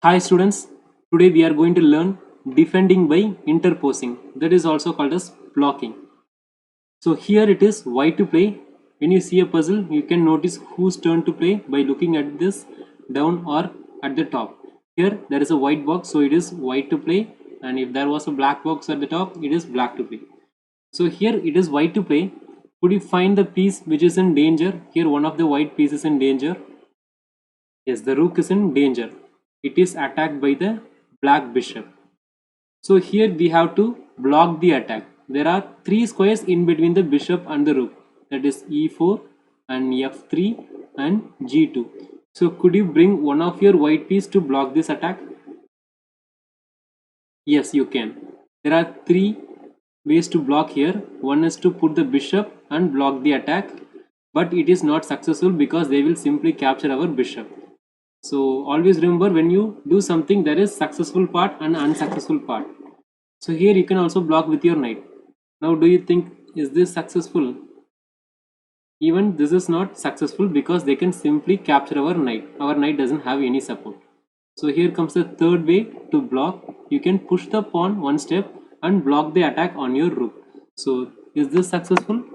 Hi students, today we are going to learn defending by interposing, that is also called as blocking. So here it is white to play. When you see a puzzle, you can notice whose turn to play by looking at this down or at the top. Here there is a white box, so it is white to play, and if there was a black box at the top, it is black to play. So here it is white to play. Could you find the piece which is in danger? Here one of the white pieces in danger. Yes, the rook is in danger. It is attacked by the black bishop. So here we have to block the attack. There are three squares in between the bishop and the rook. That is e4 and f3 and g2. So could you bring one of your white piece to block this attack? Yes, you can. There are three ways to block here. One is to put the bishop and block the attack, but it is not successful because they will simply capture our bishop. So always remember, when you do something, there is successful part and unsuccessful part. So here you can also block with your knight. Now do you think, is this successful? Even this is not successful because they can simply capture our knight. Our knight doesn't have any support. So here comes the third way to block. You can push the pawn one step and block the attack on your rook. So is this successful?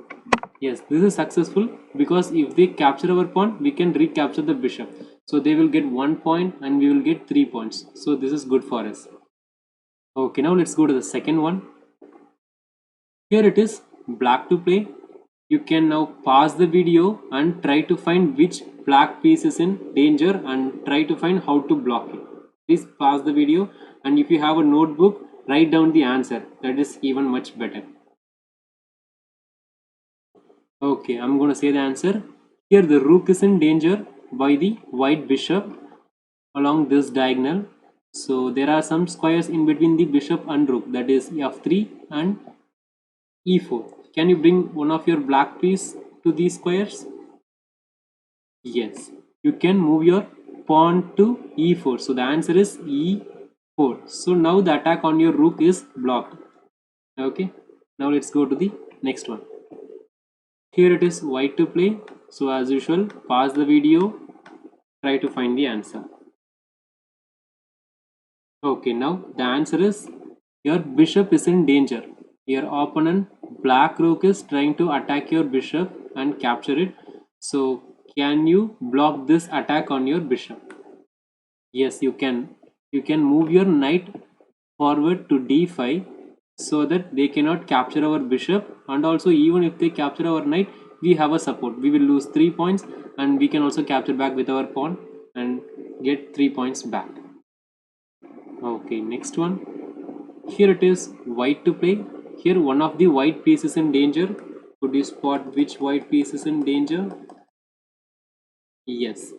Yes, this is successful because if they capture our pawn, we can recapture the bishop. So they will get 1 point and we will get 3 points. So this is good for us. Okay, now let's go to the second one. Here it is black to play. You can now pause the video and try to find which black piece is in danger and try to find how to block it. Please pause the video, and if you have a notebook, write down the answer. That is even much better. Okay, I'm going to say the answer. Here the rook is in danger by the white bishop along this diagonal. So there are some squares in between the bishop and rook, that is f3 and e4. Can you bring one of your black piece to these squares? Yes. You can move your pawn to e4. So the answer is e4. So now the attack on your rook is blocked. Okay. Now let's go to the next one. Here it is white to play. So as usual, pause the video, try to find the answer. Okay, now the answer is your bishop is in danger. Your opponent black rook is trying to attack your bishop and capture it. So can you block this attack on your bishop? Yes, you can. You can move your knight forward to d5 so that they cannot capture our bishop, and also even if they capture our knight, we have a support. We will lose 3 points and we can also capture back with our pawn and get 3 points back. Okay, next one. Here it is white to play. Here one of the white pieces in danger. Could you spot which white piece is in danger? Yes,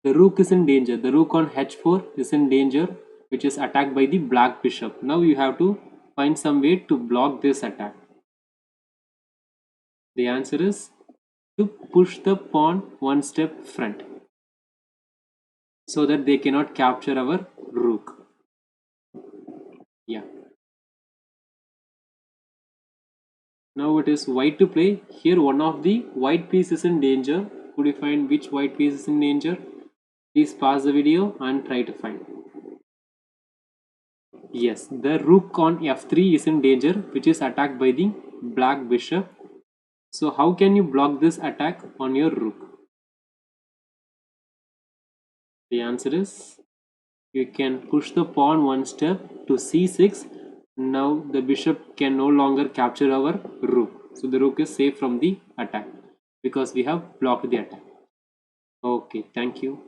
the rook is in danger. The rook on h4 is in danger, which is attacked by the black bishop. Now you have to find some way to block this attack. The answer is to push the pawn one step front so that they cannot capture our rook. Yeah. Now it is white to play. Here one of the white piece is in danger. Could you find which white piece is in danger? Please pause the video and try to find. Yes, the rook on f3 is in danger, which is attacked by the black bishop. So how can you block this attack on your rook? The answer is you can push the pawn one step to c6. Now the bishop can no longer capture our rook. So the rook is safe from the attack because we have blocked the attack. Okay, thank you.